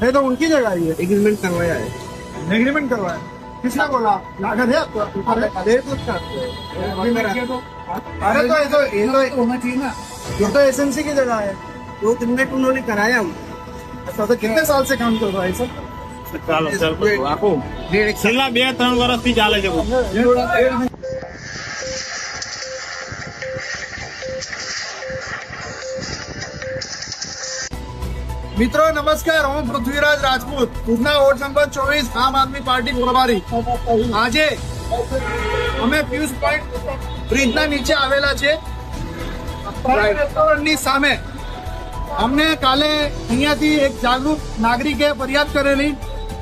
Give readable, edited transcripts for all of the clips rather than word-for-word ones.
है तो उनकी जगह ही है। एग्रीमेंट करवाया है। एग्रीमेंट करवाया, किसने बोला? लागत है आपको? अरे तो क्या? अरे तो ये तो होना चाहिए ना, ये तो एसएमसी की जगह है। 2-3 मिनट उन्होंने कराया। अच्छा, तो कितने साल से काम कर रहा है सर? ચાલો આપો છેલ્લા 2-3 વર્ષથી ચાલે છે મિત્રો નમસ્કાર, હું પૃથ્વીરાજ રાજપૂત, ઉધના વોર્ડ નંબર 24, આમ આદમી પાર્ટી પ્રભારી। આજે અમે પિયુષ પોઈન્ટ બ્રિજના નીચે આવેલા છે, રેસ્ટોરન્ટની સામે। અમને કાલે અહીંયાથી એક જાગૃત નાગરિકે ફરિયાદ કરેલી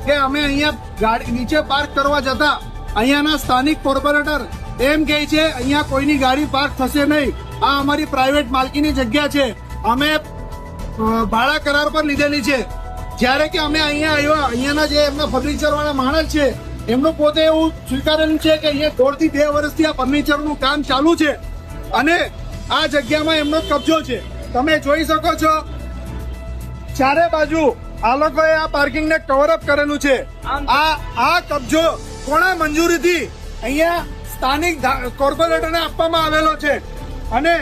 કે અમે અહીંયા ગાડી નીચે પાર્ક કરવા જતા અહીંયાના સ્થાનિક કોર્પોરેટર એમ કહે છે અહીંયા કોઈની ગાડી પાર્ક થશે નહીં, આ અમારી પ્રાઇવેટ માલકીની જગ્યા છે, અમે ભાડા કરાર પર લીધેલી છે। જ્યારે કે અમે અહીંયા આવ્યા, અહીંયાના જે એમના ફર્નિચર વાળા માણસ છે એમનું પોતે એવું સ્વીકારેલું છે કે અહીંયા 1.5 થી 2 વર્ષથી આ ફર્નિચરનું કામ ચાલુ છે અને આ જગ્યામાં એમનો કબજો છે। તમે જોઈ શકો છો ચારે બાજુ આ લોકોએ આ પાર્કિંગને કવર અપ કરેલું છે। આ કબજો કોના મંજૂરીથી અહીંયા સ્થાનિક કોર્પોરેટરને આપવામાં આવેલો છે અને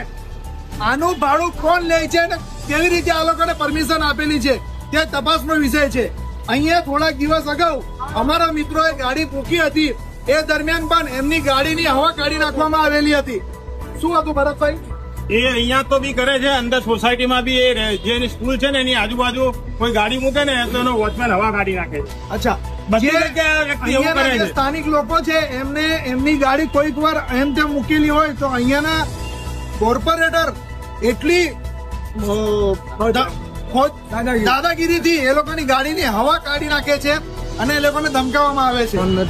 આનું ભાડું કોણ લે છે અને કેવી રીતે આ લોકોને પરમિશન આપેલી છે તે તપાસનો વિષય છે। અહીંયા થોડાક દિવસ અગાઉ અમારા મિત્રોએ ગાડી મૂકી હતી, એ દરમિયાન પણ એમની ગાડીની હવા કાઢી નાખવામાં આવેલી હતી। શું હતું ભરતભાઈ? એ અહીંયા તો બી કરે છે, અંદર સોસાયટીમાં બી એ જે એની સ્કૂલ છે ને એની આજુબાજુ કોઈ ગાડી મૂકે ને તો એનો વોચમેન હવા કાઢી નાખે છે। અચ્છા, બધી જગ્યાએ આ વ્યક્તિ એવું કરે અહીંયાના જે છે। સ્થાનિક લોકો છે એમને એમની ગાડી કોઈક વાર એમ તેમ મૂકેલી હોય તો અહીંયાના કોર્પોરેટર એટલી દાદાગીરીથી એ લોકોની ગાડીની હવા કાઢી નાખે છે અને એ લોકોને ધમકાવવામાં આવે છે।